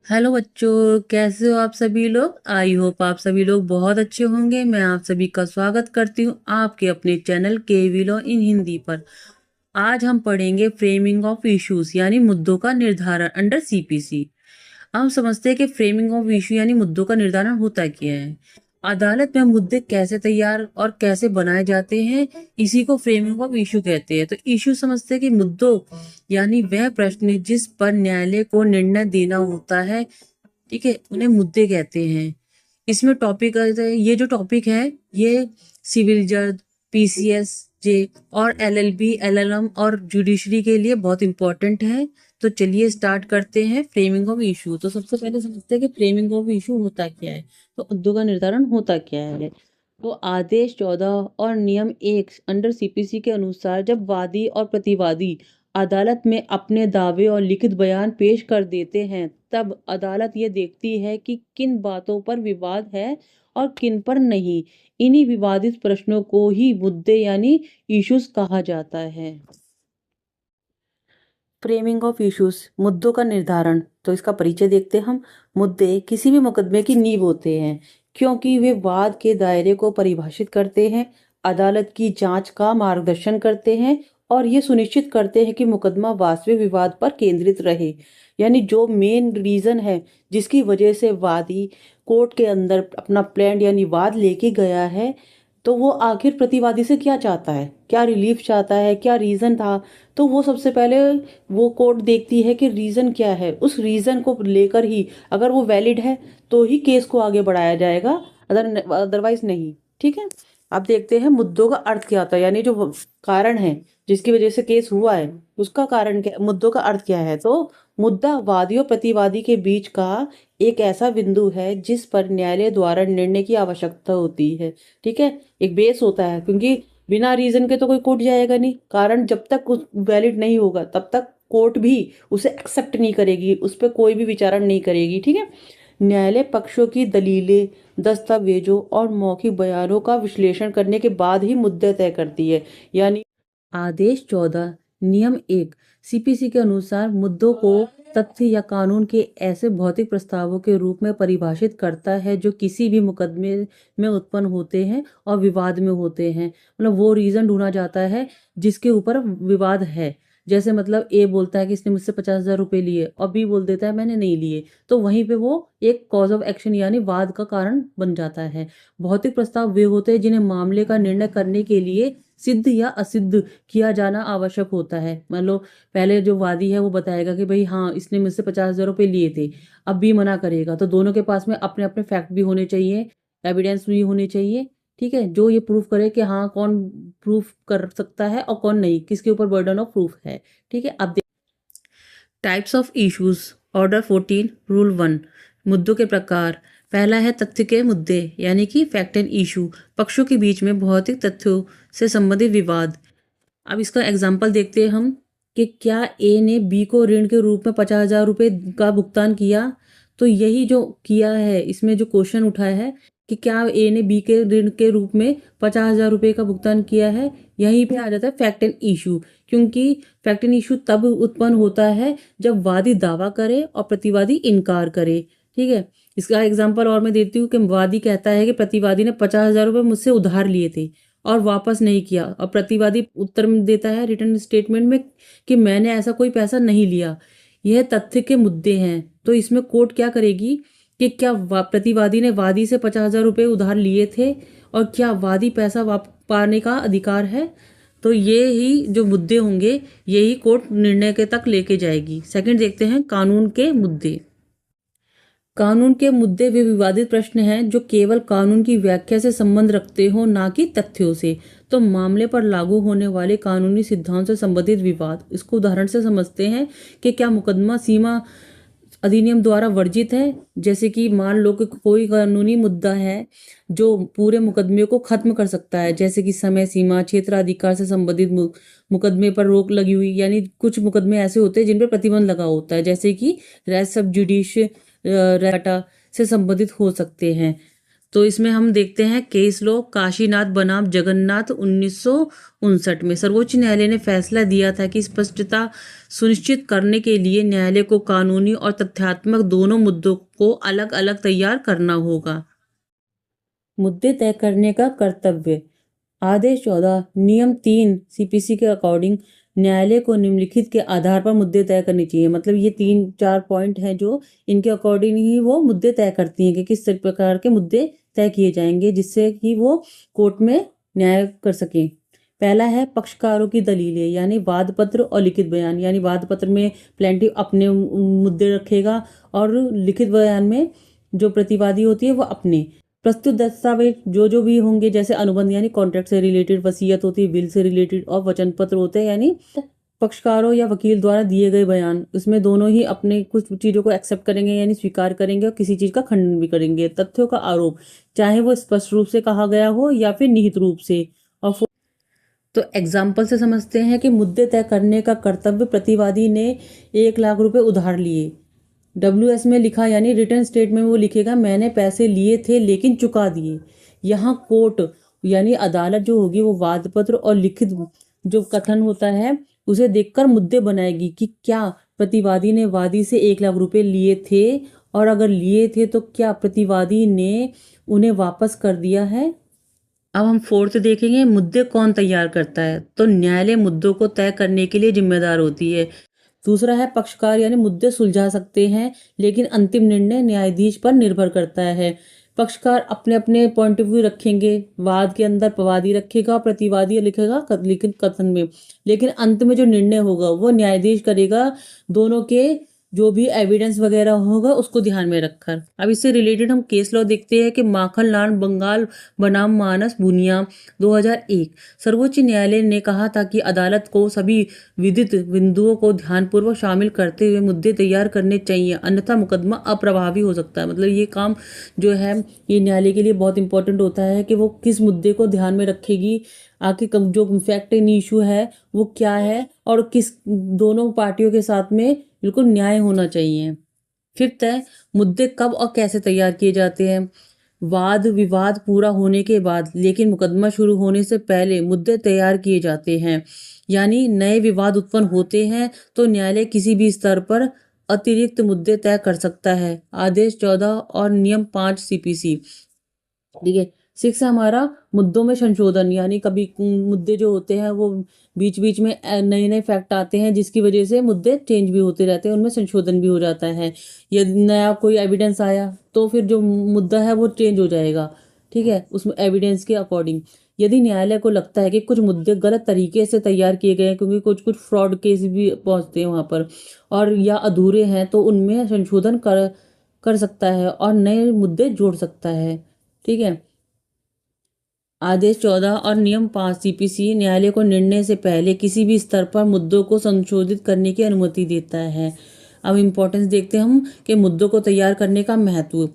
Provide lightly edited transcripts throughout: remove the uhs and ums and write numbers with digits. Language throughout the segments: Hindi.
हेलो बच्चों, कैसे हो आप सभी लोग। आई होप आप सभी लोग बहुत अच्छे होंगे। मैं आप सभी का स्वागत करती हूँ आपके अपने चैनल के लॉ इन हिंदी पर। आज हम पढ़ेंगे फ्रेमिंग ऑफ इश्यूज यानी मुद्दों का निर्धारण अंडर सीपीसी। हम समझते हैं कि फ्रेमिंग ऑफ इशू यानी मुद्दों का निर्धारण होता क्या है। अदालत में मुद्दे कैसे तैयार और कैसे बनाए जाते हैं, इसी को फ्रेमिंग ऑफ इशू कहते हैं। तो इशू समझते हैं कि मुद्दों यानी वह प्रश्न जिस पर न्यायालय को निर्णय देना होता है, ठीक है, उन्हें मुद्दे कहते हैं। इसमें टॉपिक ये जो टॉपिक है ये सिविल जज, पीसीएस जे और एलएलबी, एलएलएम और जुडिशरी के लिए बहुत इंपॉर्टेंट है। तो चलिए स्टार्ट करते हैं फ्रेमिंग ऑफ इशू। तो सबसे पहले समझते हैं कि फ्रेमिंग ऑफ इशू होता क्या है। तो मुद्दों का निर्धारण होता क्या है। तो आदेश 14 और नियम 1 अंडर सीपीसी के अनुसार जब वादी और प्रतिवादी अदालत में अपने दावे और लिखित बयान पेश कर देते हैं, तब अदालत ये देखती है कि किन बातों पर विवाद है और किन पर नहीं। इन्हीं विवादित प्रश्नों को ही मुद्दे यानी इश्यूज कहा जाता है। फ्रेमिंग ऑफ इश्यूज, मुद्दों का निर्धारण। तो इसका परिचय देखते हैं हम। मुद्दे किसी भी मुकदमे की नींव होते हैं, क्योंकि वे वाद के दायरे को परिभाषित करते हैं, अदालत की जांच का मार्गदर्शन करते हैं और ये सुनिश्चित करते हैं कि मुकदमा वास्तविक विवाद पर केंद्रित रहे। यानी जो मेन रीजन है जिसकी वजह से वादी कोर्ट के अंदर अपना प्लान यानी वाद लेके गया है, तो वो आखिर प्रतिवादी से क्या चाहता है, क्या रिलीफ चाहता है, क्या रीजन था। तो वो सबसे पहले वो कोर्ट देखती है कि रीजन क्या है। उस रीजन को लेकर ही अगर वो वैलिड है तो ही केस को आगे बढ़ाया जाएगा, अदरवाइज नहीं। ठीक है। अब देखते हैं मुद्दों का अर्थ क्या होता है, यानी जो कारण है जिसकी वजह से केस हुआ है उसका कारण क्या, मुद्दों का अर्थ क्या है। तो मुद्दा वादी और प्रतिवादी के बीच का एक ऐसा बिंदु है जिस पर न्यायालय द्वारा निर्णय की आवश्यकता होती है। ठीक है, एक बेस होता है, क्योंकि बिना रीजन के तो कोई कोर्ट जाएगा नहीं। कारण जब तक वैलिड नहीं होगा तब तक कोर्ट भी उसे एक्सेप्ट नहीं करेगी, उस पर कोई भी विचारण नहीं करेगी। ठीक है। न्यायालय पक्षों की दलीलें, दस्तावेजों और मौखिक बयानों का विश्लेषण करने के बाद ही मुद्दे तय करती है। यानी आदेश 14 नियम 1 सीपीसी के अनुसार मुद्दों को तथ्य या कानून के ऐसे भौतिक प्रस्तावों के रूप में परिभाषित करता है जो किसी भी मुकदमे में उत्पन्न होते हैं और विवाद में होते हैं। मतलब वो रीजन ढूंढा जाता है जिसके ऊपर विवाद है। जैसे मतलब ए बोलता है कि इसने मुझसे 50,000 रुपये लिए और बी बोल देता है मैंने नहीं लिए, तो वहीं पे वो एक कॉज ऑफ एक्शन यानी वाद का कारण बन जाता है। भौतिक प्रस्ताव वे होते हैं जिन्हें मामले का निर्णय करने के लिए सिद्ध या असिद्ध किया जाना आवश्यक होता है। मान लो पहले जो वादी है वो बताएगा कि भाई हाँ इसने मुझसे 50,000 रुपये लिए थे, अब भी मना करेगा, तो दोनों के पास में अपने अपने फैक्ट भी होने चाहिए, एविडेंस भी होने चाहिए। ठीक है, जो ये प्रूफ करे कि हाँ कौन प्रूफ कर सकता है और कौन नहीं, किसके ऊपर बर्डन ऑफ प्रूफ है। ठीक है। अब types of issues, order 14 rule 1। मुद्दों के प्रकार। पहला है तथ्य के मुद्दे यानी कि फैक्ट एंड इशू, पक्षों के बीच में भौतिक तथ्यों से संबंधित विवाद। अब इसका एग्जाम्पल देखते हैं हम कि क्या ए ने बी को ऋण के रूप में 50,000 रुपये का भुगतान किया। तो यही जो किया है, इसमें जो क्वेश्चन उठाया है कि क्या ए ने बी के ऋण के रूप में 50,000 रुपये का भुगतान किया है, यहीं पे आ जाता है फैक्ट एंड इशू। क्योंकि फैक्ट एंड इशू तब उत्पन्न होता है जब वादी दावा करे और प्रतिवादी इनकार करे। ठीक है। इसका एग्जाम्पल और मैं देती हूँ कि वादी कहता है कि प्रतिवादी ने 50,000 रुपये मुझसे उधार लिए थे और वापस नहीं किया, और प्रतिवादी उत्तर में देता है रिटर्न स्टेटमेंट में कि मैंने ऐसा कोई पैसा नहीं लिया। यह तथ्य के मुद्दे हैं। तो इसमें कोर्ट क्या करेगी कि क्या प्रतिवादी ने वादी से 50,000 रुपये उधार लिए थे और क्या वादी पैसा पाने का अधिकार है। तो ये ही जो मुद्दे होंगे यही कोर्ट निर्णय के तक लेके जाएगी। सेकंड देखते हैं कानून के मुद्दे। कानून के मुद्दे वे विवादित प्रश्न हैं जो केवल कानून की व्याख्या से संबंध रखते हो, ना कि तथ्यों से। तो मामले पर लागू होने वाले कानूनी सिद्धांत से संबंधित विवाद, इसको उदाहरण से समझते हैं कि क्या मुकदमा सीमा अधिनियम द्वारा वर्जित है। जैसे कि मान लो कि कोई कानूनी मुद्दा है जो पूरे मुकदमे को खत्म कर सकता है, जैसे कि समय सीमा, क्षेत्राधिकार से संबंधित मुकदमे पर रोक लगी हुई। यानी कुछ मुकदमे ऐसे होते हैं जिन पर प्रतिबंध लगा होता है, जैसे कि रेस सब जुडिश डाटा से संबंधित हो सकते हैं। तो इसमें हम देखते हैं केस लॉ काशीनाथ बनाम जगन्नाथ 1959 में सर्वोच्च न्यायालय ने फैसला दिया था कि स्पष्टता सुनिश्चित करने के लिए न्यायालय को कानूनी और तथ्यात्मक दोनों मुद्दों को अलग अलग तैयार करना होगा। मुद्दे तय करने का कर्तव्य। आदेश 14 नियम 3 सीपीसी के अकॉर्डिंग न्यायालय को निम्नलिखित के आधार पर मुद्दे तय करने चाहिए। मतलब ये 3-4 पॉइंट हैं जो इनके अकॉर्डिंग ही वो मुद्दे तय करती हैं कि किस प्रकार के मुद्दे तय किए जाएंगे जिससे कि वो कोर्ट में न्याय कर सकें। पहला है पक्षकारों की दलीलें, यानी वाद पत्र और लिखित बयान। यानी वाद पत्र में प्लेंटिफ अपने मुद्दे रखेगा और लिखित बयान में जो प्रतिवादी होती है वो अपने। प्रस्तुत दस्तावेज जो भी होंगे, जैसे अनुबंध यानी कॉन्ट्रैक्ट से रिलेटेड, वसीयत होती है विल से रिलेटेड, और वचन पत्र होते हैं यानी पक्षकारों या वकील द्वारा दिए गए बयान। इसमें दोनों ही अपने कुछ चीज़ों को एक्सेप्ट करेंगे यानी स्वीकार करेंगे और किसी चीज़ का खंडन भी करेंगे। तथ्यों का आरोप, चाहे वो स्पष्ट रूप से कहा गया हो या फिर निहित रूप से। और तो एग्जाम्पल से समझते हैं कि मुद्दे तय करने का कर्तव्य। प्रतिवादी ने 1 लाख रुपए उधार लिए, WS में लिखा यानी रिटर्न स्टेटमेंट में वो लिखेगा मैंने पैसे लिए थे लेकिन चुका दिए। यहाँ कोर्ट यानी अदालत जो होगी वो वाद पत्र और लिखित जो कथन होता है उसे देखकर मुद्दे बनाएगी कि क्या प्रतिवादी ने वादी से 1 लाख रुपए लिए थे, और अगर लिए थे तो क्या प्रतिवादी ने उन्हें वापस कर दिया है। अब हम 4th देखेंगे, मुद्दे कौन तैयार करता है। तो न्यायालय मुद्दों को तय करने के लिए जिम्मेदार होती है। दूसरा है पक्षकार, यानी मुद्दे सुलझा सकते हैं लेकिन अंतिम निर्णय न्यायाधीश पर निर्भर करता है। पक्षकार अपने अपने पॉइंट ऑफ व्यू रखेंगे, वाद के अंदर वादी रखेगा और प्रतिवादी लिखेगा लिखित कथन में, लेकिन अंत में जो निर्णय होगा वो न्यायाधीश करेगा, दोनों के जो भी एविडेंस वगैरह होगा उसको ध्यान में रखकर। अब इससे रिलेटेड हम केस लॉ देखते हैं कि माखनलाल बंगाल बनाम मानस भुनिया 2001। सर्वोच्च न्यायालय ने कहा था कि अदालत को सभी विदित बिंदुओं को ध्यानपूर्वक शामिल करते हुए मुद्दे तैयार करने चाहिए, अन्यथा मुकदमा अप्रभावी हो सकता है। मतलब ये काम जो है ये न्यायालय के लिए बहुत इंपॉर्टेंट होता है कि वो किस मुद्दे को ध्यान में रखेगी, आखिर जो फैक्ट इन इशू है वो क्या है और किस दोनों पार्टियों के साथ में बिल्कुल न्याय होना चाहिए। 5th है मुद्दे कब और कैसे तैयार किए जाते हैं। वाद विवाद पूरा होने के बाद लेकिन मुकदमा शुरू होने से पहले मुद्दे तैयार किए जाते हैं, यानी नए विवाद उत्पन्न होते हैं तो न्यायालय किसी भी स्तर पर अतिरिक्त मुद्दे तय कर सकता है। आदेश 14 और नियम 5 सीपीसी। ठीक है। 6 हमारा मुद्दों में संशोधन, यानी कभी मुद्दे जो होते हैं वो बीच बीच में नए नए फैक्ट आते हैं जिसकी वजह से मुद्दे चेंज भी होते रहते हैं, उनमें संशोधन भी हो जाता है। यदि नया कोई एविडेंस आया तो फिर जो मुद्दा है वो चेंज हो जाएगा। ठीक है, उसमें एविडेंस के अकॉर्डिंग। यदि न्यायालय को लगता है कि कुछ मुद्दे गलत तरीके से तैयार किए गए हैं, क्योंकि कुछ कुछ फ्रॉड केस भी पहुंचते हैं वहाँ पर, और या अधूरे हैं, तो उनमें संशोधन कर सकता है और नए मुद्दे जोड़ सकता है। ठीक है। आदेश 14 और नियम 5 सीपीसी न्यायालय को निर्णय से पहले किसी भी स्तर पर मुद्दों को संशोधित करने की अनुमति देता है। अब इम्पोर्टेंस देखते हैं हम कि मुद्दों को तैयार करने का महत्व।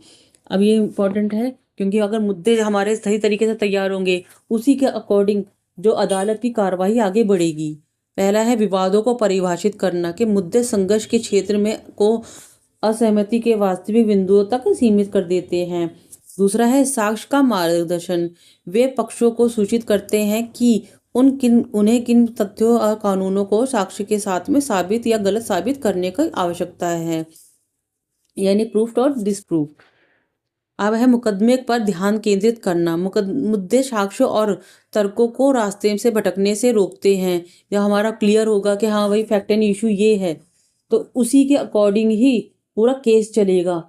अब ये इम्पोर्टेंट है क्योंकि अगर मुद्दे हमारे सही तरीके से तैयार होंगे उसी के अकॉर्डिंग जो अदालत की कार्रवाई आगे बढ़ेगी। पहला है विवादों को परिभाषित करना, कि मुद्दे संघर्ष के क्षेत्र में को असहमति के वास्तविक बिंदुओं तक सीमित कर देते हैं। दूसरा है साक्ष्य का मार्गदर्शन, वे पक्षों को सूचित करते हैं कि उन्हें किन तथ्यों और कानूनों को साक्ष्य के साथ में साबित या गलत साबित करने की आवश्यकता है, यानी प्रूफ और डिसप्रूफ। अब है मुकदमे पर ध्यान केंद्रित करना। मुद्दे साक्ष्य और तर्कों को रास्ते से भटकने से रोकते हैं। जब हमारा क्लियर होगा कि हाँ भाई फैक्ट एंड इशू ये है, तो उसी के अकॉर्डिंग ही पूरा केस चलेगा।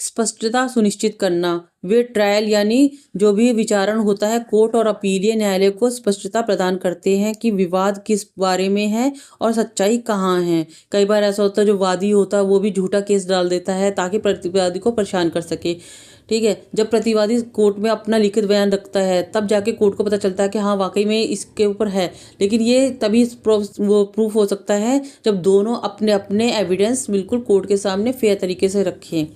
स्पष्टता सुनिश्चित करना, वे ट्रायल यानी जो भी विचारण होता है कोर्ट और अपीलीय न्यायालय को स्पष्टता प्रदान करते हैं कि विवाद किस बारे में है और सच्चाई कहाँ है। कई बार ऐसा होता है जो वादी होता है वो भी झूठा केस डाल देता है ताकि प्रतिवादी को परेशान कर सके। ठीक है, जब प्रतिवादी कोर्ट में अपना लिखित बयान रखता है तब जाके कोर्ट को पता चलता है कि हाँ वाकई में इसके ऊपर है, लेकिन ये तभी वो प्रूफ हो सकता है जब दोनों अपने अपने एविडेंस बिल्कुल कोर्ट के सामने फेयर तरीके से रखें।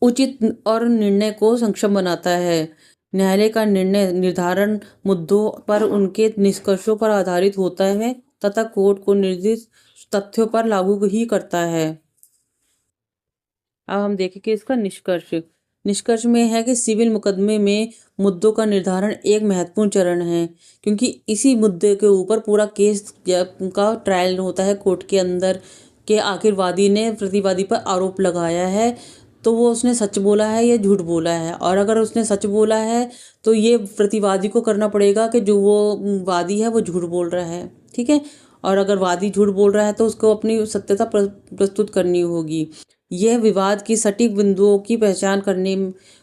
उचित और निर्णय को सक्षम बनाता है। न्यायालय का निर्णय निर्धारण मुद्दों पर उनके निष्कर्षों पर आधारित होता है तथा कोर्ट को निर्दिष्ट तथ्यों पर लागू ही करता है। अब हम देखेंगे इसका निष्कर्ष। निष्कर्ष में है कि सिविल मुकदमे में मुद्दों का निर्धारण एक महत्वपूर्ण चरण है, क्योंकि इसी मुद्दे के ऊपर पूरा केस का ट्रायल होता है कोर्ट के अंदर। के आखिर वादी ने प्रतिवादी पर आरोप लगाया है तो वो उसने सच बोला है या झूठ बोला है, और अगर उसने सच बोला है तो ये प्रतिवादी को करना पड़ेगा कि जो वो वादी है वो झूठ बोल रहा है। ठीक है, और अगर वादी झूठ बोल रहा है तो उसको अपनी सत्यता प्रस्तुत करनी होगी। यह विवाद की सटीक बिंदुओं की पहचान करने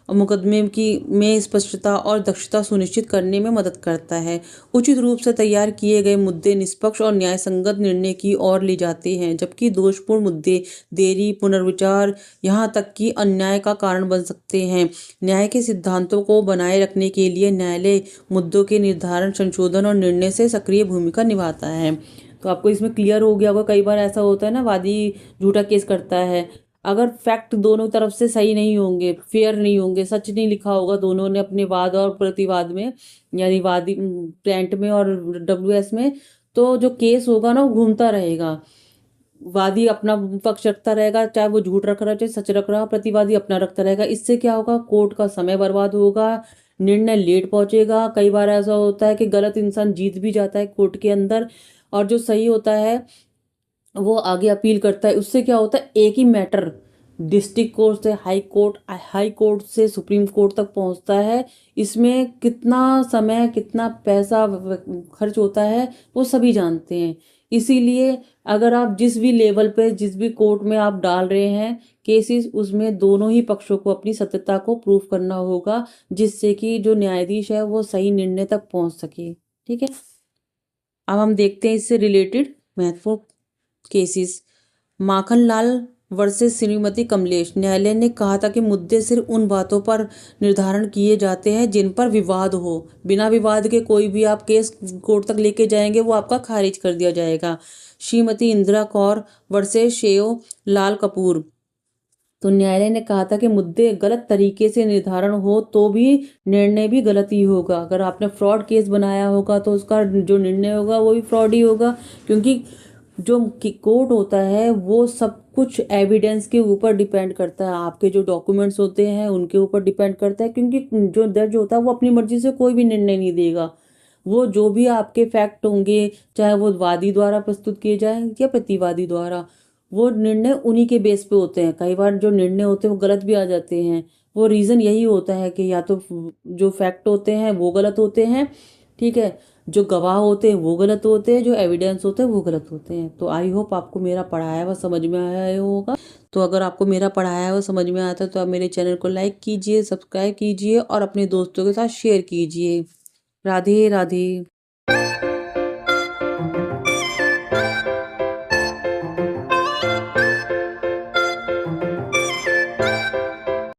और मुकदमे की में स्पष्टता और दक्षता सुनिश्चित करने में मदद करता है। उचित रूप से तैयार किए गए मुद्दे निष्पक्ष और न्यायसंगत निर्णय की ओर ले जाते हैं, जबकि दोषपूर्ण मुद्दे देरी, पुनर्विचार, यहाँ तक कि अन्याय का कारण बन सकते हैं। न्याय के सिद्धांतों को बनाए रखने के लिए न्यायालय मुद्दों के निर्धारण, संशोधन और निर्णय से सक्रिय भूमिका निभाता है। तो आपको इसमें क्लियर हो गया होगा। कई बार ऐसा होता है ना, वादी झूठा केस करता है, अगर फैक्ट दोनों तरफ से सही नहीं होंगे, फेयर नहीं होंगे, सच नहीं लिखा होगा दोनों ने अपने वाद और प्रतिवाद में, यानी वादी प्लेंट में और WS में, तो जो केस होगा ना वो घूमता रहेगा। वादी अपना पक्ष रखता रहेगा, चाहे वो झूठ रख रहा है चाहे सच रख रहा है, प्रतिवादी अपना रखता रहेगा। इससे क्या होगा, कोर्ट का समय बर्बाद होगा, निर्णय लेट पहुंचेगा। कई बार ऐसा होता है कि गलत इंसान जीत भी जाता है कोर्ट के अंदर, और जो सही होता है वो आगे अपील करता है। उससे क्या होता है, एक ही मैटर डिस्ट्रिक्ट कोर्ट से हाई कोर्ट से सुप्रीम कोर्ट तक पहुंचता है। इसमें कितना समय कितना पैसा खर्च होता है वो सभी जानते हैं। इसीलिए अगर आप जिस भी लेवल पे जिस भी कोर्ट में आप डाल रहे हैं केसेस, उसमें दोनों ही पक्षों को अपनी सत्यता को प्रूफ करना होगा, जिससे कि जो न्यायाधीश है वो सही निर्णय तक पहुंच सके। ठीक है, अब हम देखते हैं इससे रिलेटेड महत्वपूर्ण केसेस। माखनलाल वर्सेस श्रीमती कमलेश। न्यायालय ने कहा था कि मुद्दे सिर्फ उन बातों पर निर्धारण किए जाते हैं जिन पर विवाद हो। बिना विवाद के कोई भी आप केस कोर्ट तक लेके जाएंगे वो आपका खारिज कर दिया जाएगा। श्रीमती इंदिरा कौर वर्सेस शेयो लाल कपूर। तो न्यायालय ने कहा था कि मुद्दे गलत तरीके से निर्धारण हो तो भी निर्णय भी गलत ही होगा। अगर आपने फ्रॉड केस बनाया होगा तो उसका जो निर्णय होगा वो भी फ्रॉड ही होगा, क्योंकि जो कोर्ट होता है वो सब कुछ एविडेंस के ऊपर डिपेंड करता है, आपके जो डॉक्यूमेंट्स होते हैं उनके ऊपर डिपेंड करता है। क्योंकि जो जज होता है वो अपनी मर्जी से कोई भी निर्णय नहीं देगा। वो जो भी आपके फैक्ट होंगे, चाहे वो वादी द्वारा प्रस्तुत किए जाए या प्रतिवादी द्वारा, वो निर्णय उन्हीं के बेस पे होते हैं। कई बार जो निर्णय होते हैं वो गलत भी आ जाते हैं। वो रीज़न यही होता है कि या तो जो फैक्ट होते हैं वो गलत होते हैं, ठीक है, जो गवाह होते हैं वो गलत होते हैं, जो एविडेंस होते हैं वो गलत होते हैं। तो आई होप आपको मेरा पढ़ाया हुआ समझ में आया होगा। तो अगर आपको मेरा पढ़ाया हुआ समझ में आता है तो आप मेरे चैनल को लाइक कीजिए, सब्सक्राइब कीजिए और अपने दोस्तों के साथ शेयर कीजिए। राधे राधे।